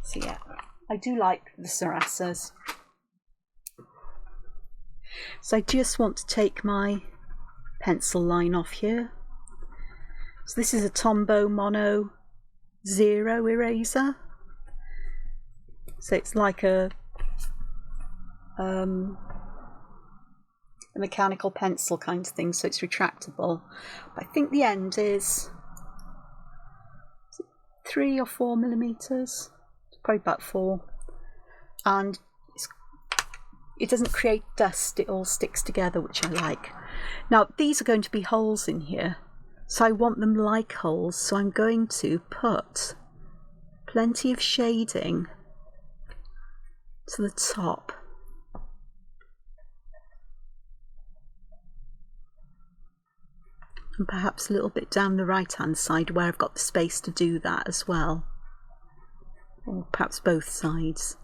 So yeah, I do like the Sarasas. So I just want to take my pencil line off here. So this is a Tombow Mono 0 eraser. So it's like a mechanical pencil kind of thing, so it's retractable. But I think the end is 3 or 4 millimeters, probably about 4. And it doesn't create dust, it all sticks together, which I like. Now these are going to be holes in here, so I want them like holes, so I'm going to put plenty of shading to the top. And perhaps a little bit down the right hand side where I've got the space to do that as well. Or perhaps both sides.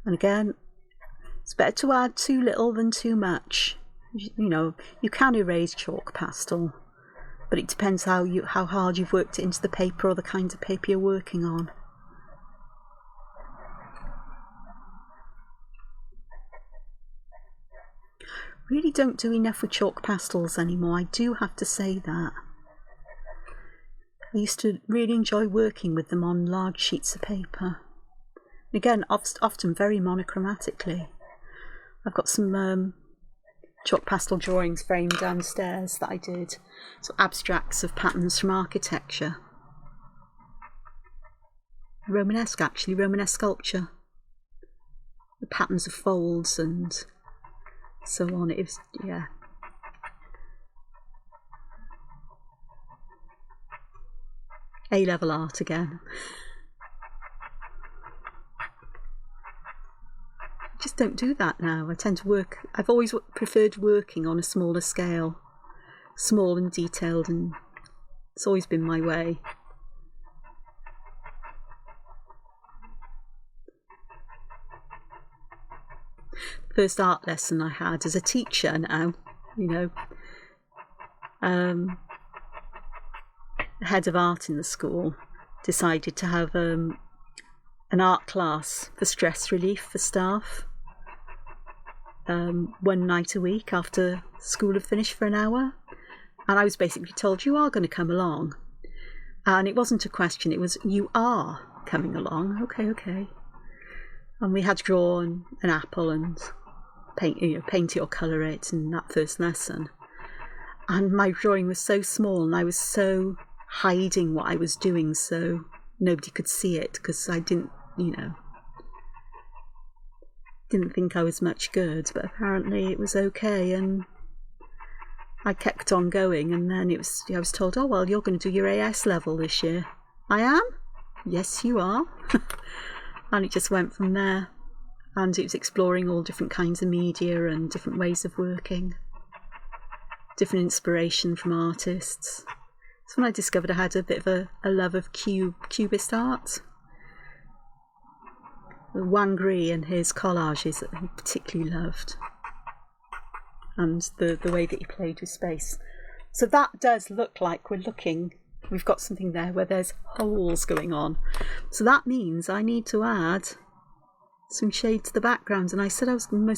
And again, it's better to add too little than too much. You know, you can erase chalk pastel, but it depends how hard you've worked it into the paper or the kind of paper you're working on. Really don't do enough with chalk pastels anymore, I do have to say that. I used to really enjoy working with them on large sheets of paper. Again, often very monochromatically. I've got some chalk pastel drawings framed downstairs that I did. So abstracts of patterns from architecture. Romanesque, actually, Romanesque sculpture. The patterns of folds and so on. It was, yeah. A-level art again. Just don't do that now. I tend to work, I've always preferred working on a smaller scale, small and detailed, and it's always been my way. First art lesson I had as a teacher now, you know, the head of art in the school decided to have an art class for stress relief for staff. One night a week after school had finished for an hour, and I was basically told, you are going to come along, and it wasn't a question, it was, you are coming along. Okay. And we had to draw an apple and paint it or colour it in that first lesson, and my drawing was so small and I was so hiding what I was doing so nobody could see it, because I didn't think I was much good, but apparently it was okay, and I kept on going, and then I was told, oh well, you're going to do your AS level this year. I am? Yes, you are. And it just went from there, and it was exploring all different kinds of media and different ways of working, different inspiration from artists. So when I discovered I had a bit of a love of cubist art. Wang Gri and his collages that I particularly loved, and the way that he played with space. So that does look like we've got something there where there's holes going on. So that means I need to add some shade to the background, and I said I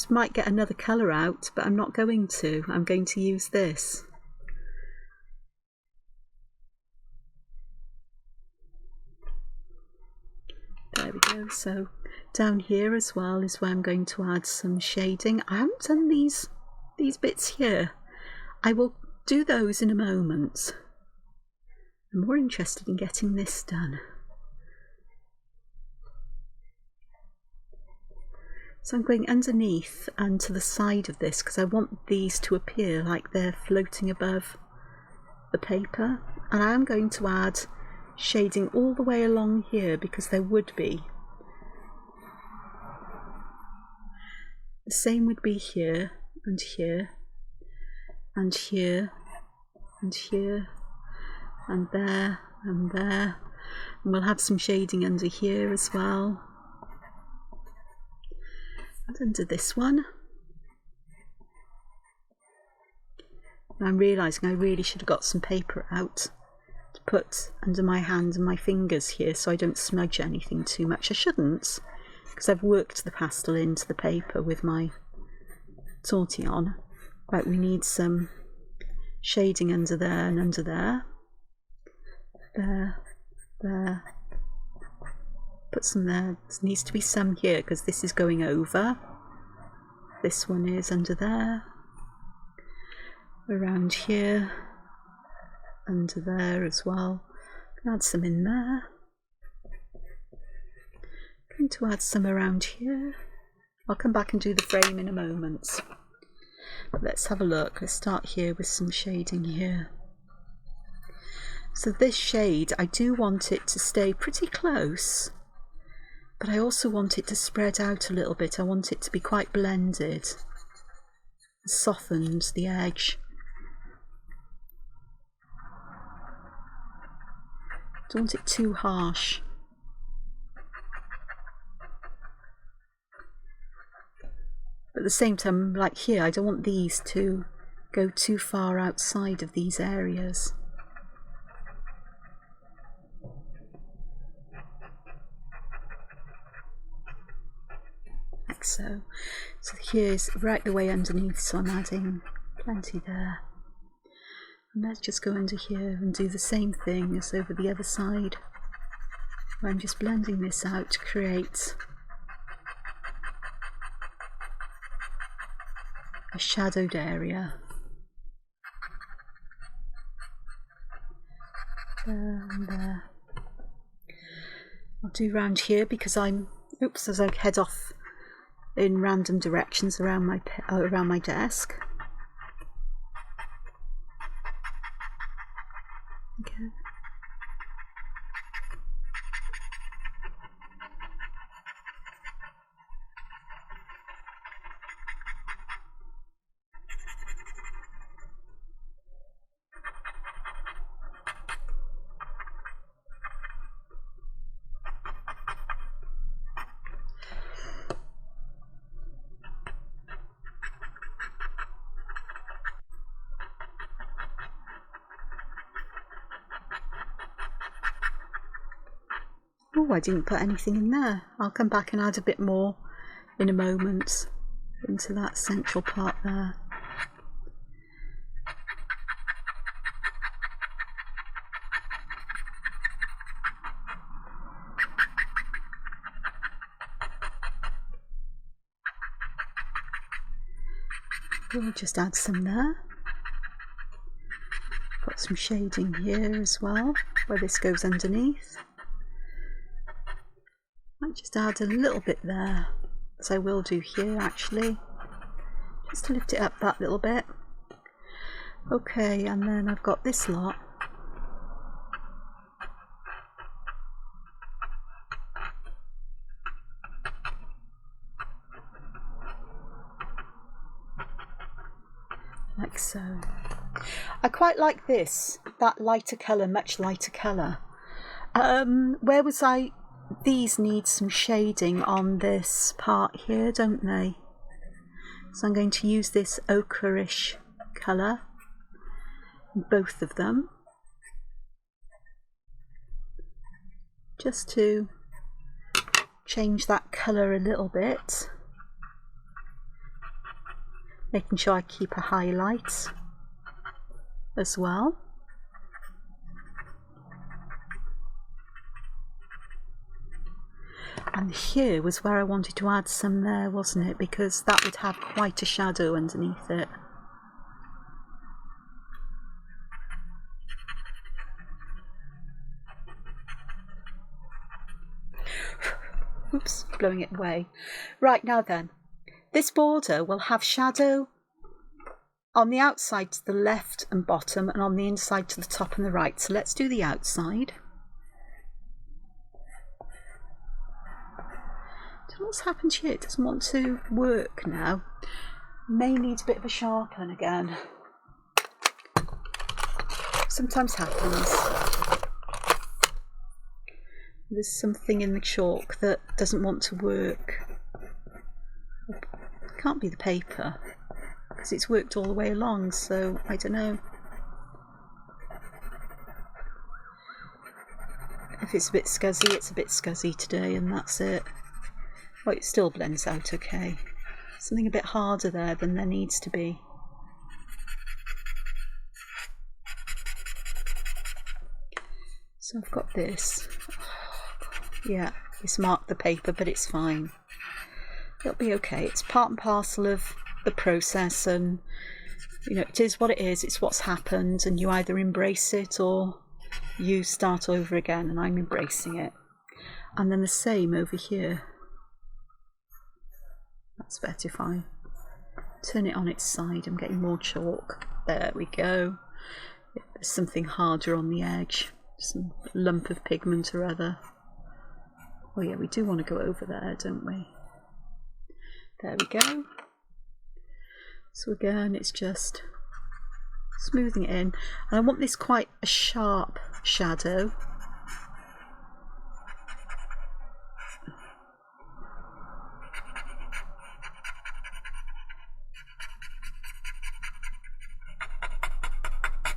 might get another colour out, but I'm not going to. I'm going to use this. There we go. So down here as well is where I'm going to add some shading. I haven't done these bits here. I will do those in a moment. I'm more interested in getting this done. So I'm going underneath and to the side of this because I want these to appear like they're floating above the paper. And I am going to add shading all the way along here because there would be. The same would be here and here and here and here and there and there. And we'll have some shading under here as well. And under this one. And I'm realising I really should have got some paper out to put under my hand and my fingers here so I don't smudge anything too much. I shouldn't, because I've worked the pastel into the paper with my Tortillon. Right, we need some shading under there and under there. There. Put some there. There needs to be some here because this is going over. This one is under there. Around here. Under there as well. Add some in there. Going to add some around here. I'll come back and do the frame in a moment. But let's have a look. Let's start here with some shading here. So this shade, I do want it to stay pretty close, but I also want it to spread out a little bit. I want it to be quite blended, softened the edge. Don't want it too harsh. But at the same time, like here, I don't want these to go too far outside of these areas. Like so. So here's right the way underneath, so I'm adding plenty there. And let's just go under here and do the same thing as over the other side, where I'm just blending this out to create a shadowed area. There and there. I'll do round here because I'm, oops, as I head off in random directions around my desk. Okay. Oh, I didn't put anything in there. I'll come back and add a bit more in a moment into that central part there. We'll just add some there. Got some shading here as well, where this goes underneath. Might just add a little bit there, as I will do here actually, just to lift it up that little bit. Okay, and then I've got this lot. Like so. I quite like this, that lighter colour, much lighter colour. Where was I? These need some shading on this part here, don't they? So I'm going to use this ochre-ish colour, both of them, just to change that colour a little bit, making sure I keep a highlight as well. And here was where I wanted to add some there, wasn't it? Because that would have quite a shadow underneath it. Oops, blowing it away. Right, now then, this border will have shadow on the outside to the left and bottom, and on the inside to the top and the right. So let's do the outside. What's happened here? It doesn't want to work now. May need a bit of a sharpen again. Sometimes happens. There's something in the chalk that doesn't want to work. It can't be the paper, because it's worked all the way along, so I don't know. If it's a bit scuzzy, it's a bit scuzzy today, and that's it. Oh, it still blends out okay. Something a bit harder there than there needs to be. So I've got this. Yeah, it's marked the paper, but it's fine. It'll be okay. It's part and parcel of the process, and you know, it is what it is. It's what's happened, and you either embrace it or you start over again, and I'm embracing it. And then the same over here. It's better if I turn it on its side. I'm getting more chalk. There we go. There's something harder on the edge. Some lump of pigment or other. Oh yeah, we do want to go over there, don't we? There we go. So again, it's just smoothing it in. And I want this quite a sharp shadow.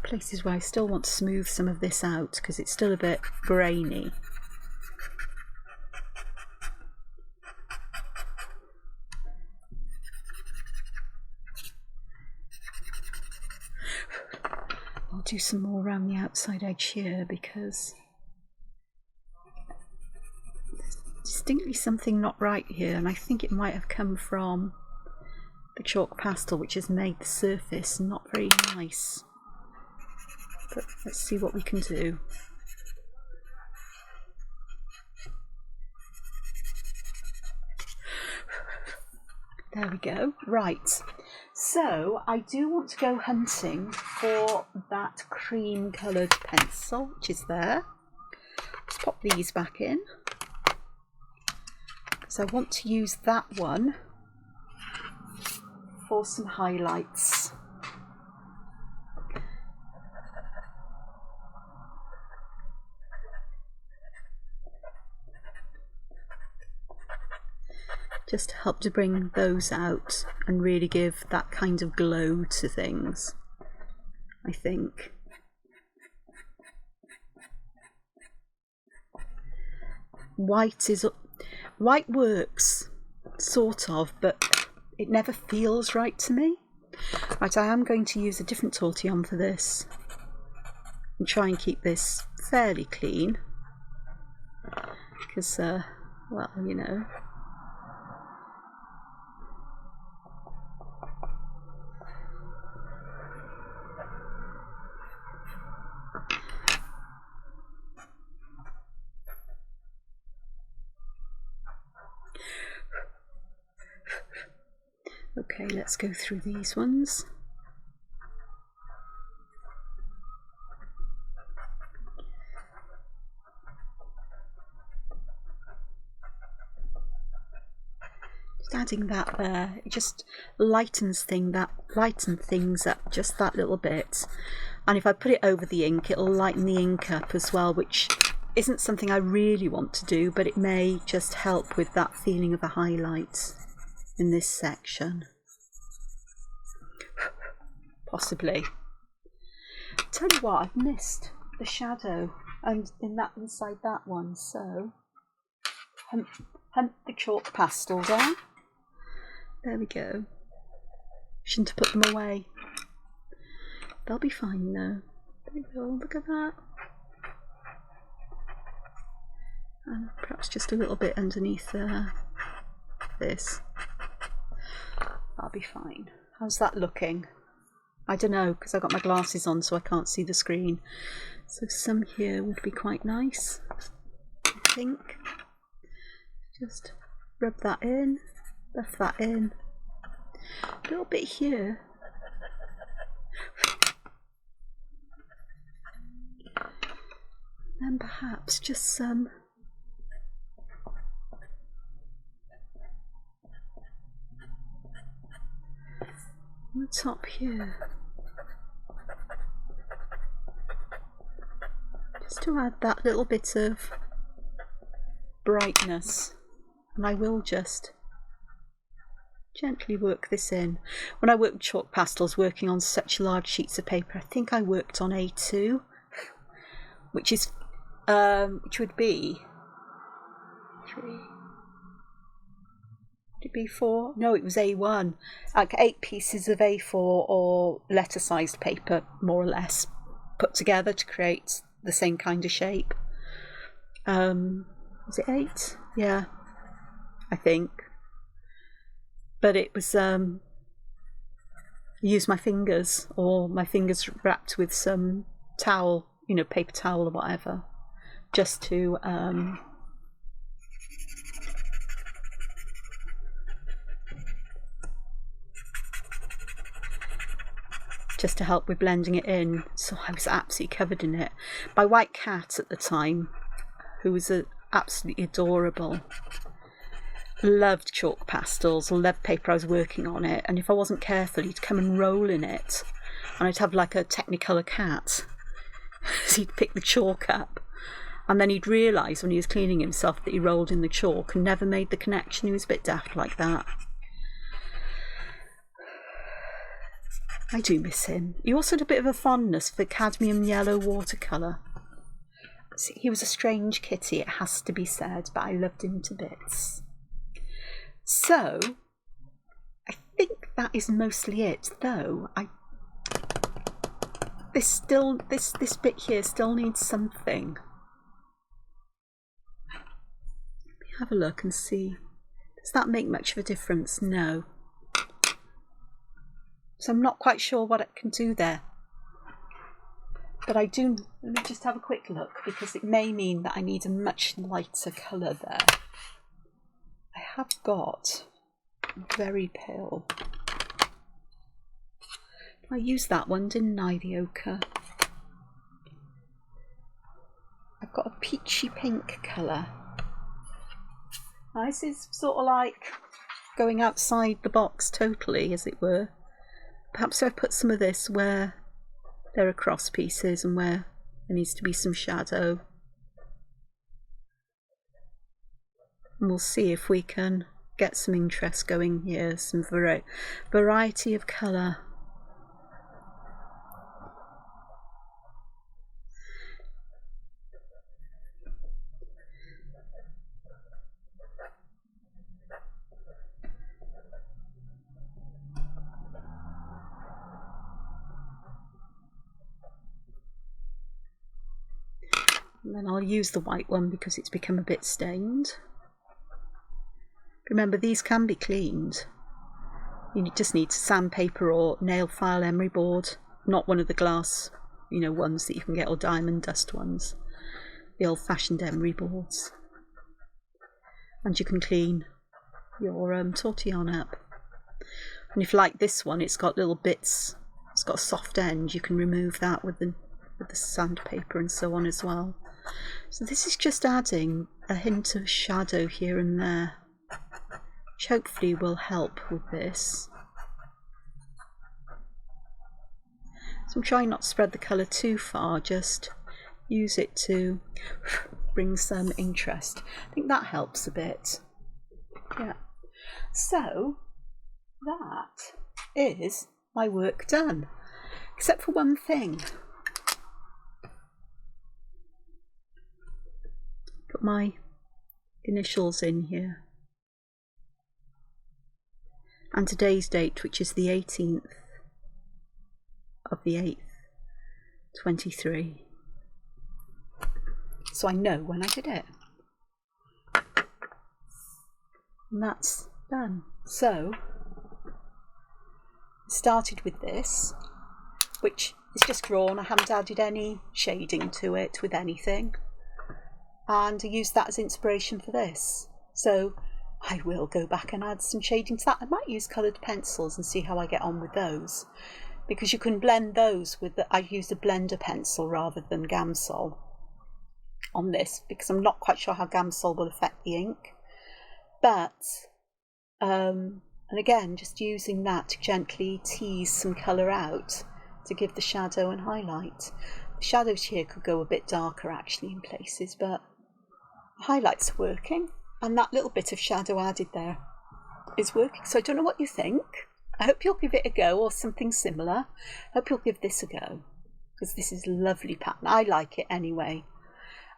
Places where I still want to smooth some of this out because it's still a bit grainy. I'll do some more around the outside edge here because there's distinctly something not right here, and I think it might have come from the chalk pastel, which has made the surface not very nice. But let's see what we can do. There we go. Right. So I do want to go hunting for that cream coloured pencil, which is there. Let's pop these back in. because I want to use that one for some highlights. Just to help to bring those out and really give that kind of glow to things, I think. White works, sort of, but it never feels right to me. Right, I am going to use a different tortillon for this and try and keep this fairly clean because, well, you know. Okay, let's go through these ones. Just adding that there, it just lightens things up just that little bit. And if I put it over the ink, it'll lighten the ink up as well, which isn't something I really want to do, but it may just help with that feeling of a highlight in this section. Possibly. Tell you what, I've missed the shadow and inside that one, so hunt the chalk pastel down. There we go. Shouldn't have put them away. They'll be fine though. There we go, look at that. And perhaps just a little bit underneath this. That'll be fine. How's that looking? I don't know, because I've got my glasses on so I can't see the screen. So some here would be quite nice, I think. Just rub that in, buff that in. A little bit here. And perhaps just some on the top here, just to add that little bit of brightness. And I will just gently work this in. When I work with chalk pastels, working on such large sheets of paper, I think I worked on A2, which is which would be 3. B4? No, it was A1, like 8 pieces of A4 or letter sized paper, more or less, put together to create the same kind of shape. Was it 8? Yeah, I think. But it was use my fingers, or my fingers wrapped with some towel, you know, paper towel or whatever, just to just to help with blending it in. So I was absolutely covered in it. My white cat at the time, who was absolutely adorable, loved chalk pastels, loved paper. I was working on it, and if I wasn't careful, he'd come and roll in it, and I'd have like a Technicolor cat. So he'd pick the chalk up, and then he'd realise when he was cleaning himself that he rolled in the chalk and never made the connection. He was a bit daft like that. I do miss him. He also had a bit of a fondness for cadmium yellow watercolour. He was a strange kitty, it has to be said, but I loved him to bits. So, I think that is mostly it, though. This bit here still needs something. Let me have a look and see. Does that make much of a difference? No. So I'm not quite sure what it can do there. But I do, let me just have a quick look, because it may mean that I need a much lighter colour there. I have got very pale. I used that one, didn't I, the ochre? I've got a peachy pink colour. This is sort of like going outside the box totally, as it were. Perhaps I've put some of this where there are cross pieces and where there needs to be some shadow. And we'll see if we can get some interest going here, some variety of colour. And then I'll use the white one because it's become a bit stained. Remember, these can be cleaned. You just need sandpaper or nail file emery board, not one of the glass, ones that you can get, or diamond dust ones. The old-fashioned emery boards. And you can clean your tortillon up. And if, like this one, it's got little bits, it's got a soft end, you can remove that with the sandpaper and so on as well. So this is just adding a hint of shadow here and there, which hopefully will help with this. So I'm trying not to spread the colour too far, just use it to bring some interest. I think that helps a bit. Yeah. So that is my work done, except for one thing. Put my initials in here. And today's date, which is the 18th of the 8th, 23. So I know when I did it. And that's done. So I started with this, which is just drawn. I haven't added any shading to it with anything. And I used that as inspiration for this. So I will go back and add some shading to that. I might use coloured pencils and see how I get on with those, because you can blend those with I used a blender pencil rather than Gamsol on this, because I'm not quite sure how Gamsol will affect the ink. But and again, just using that to gently tease some colour out to give the shadow and highlight. The shadows here could go a bit darker actually in places, but the highlights are working, and that little bit of shadow added there is working. So I don't know what you think. I hope you'll give it a go, or something similar. I hope you'll give this a go, because this is a lovely pattern. I like it anyway.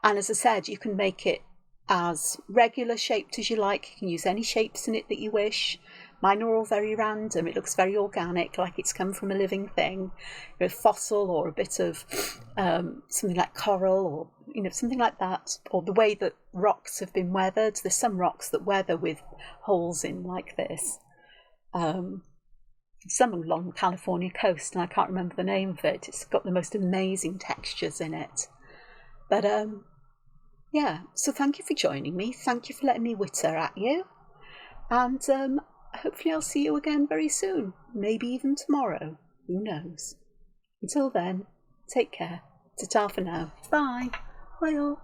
And as I said, you can make it as regular shaped as you like. You can use any shapes in it that you wish. Mine are all very random. It looks very organic, like it's come from a living thing, fossil, or a bit of something like coral, or something like that, or the way that rocks have been weathered. There's some rocks that weather with holes in like this. Some along the California coast, and I can't remember the name of it. It's got the most amazing textures in it. But yeah, so thank you for joining me. Thank you for letting me witter at you. And hopefully I'll see you again very soon. Maybe even tomorrow. Who knows? Until then, take care. Ta-ta for now. Bye. Bye all.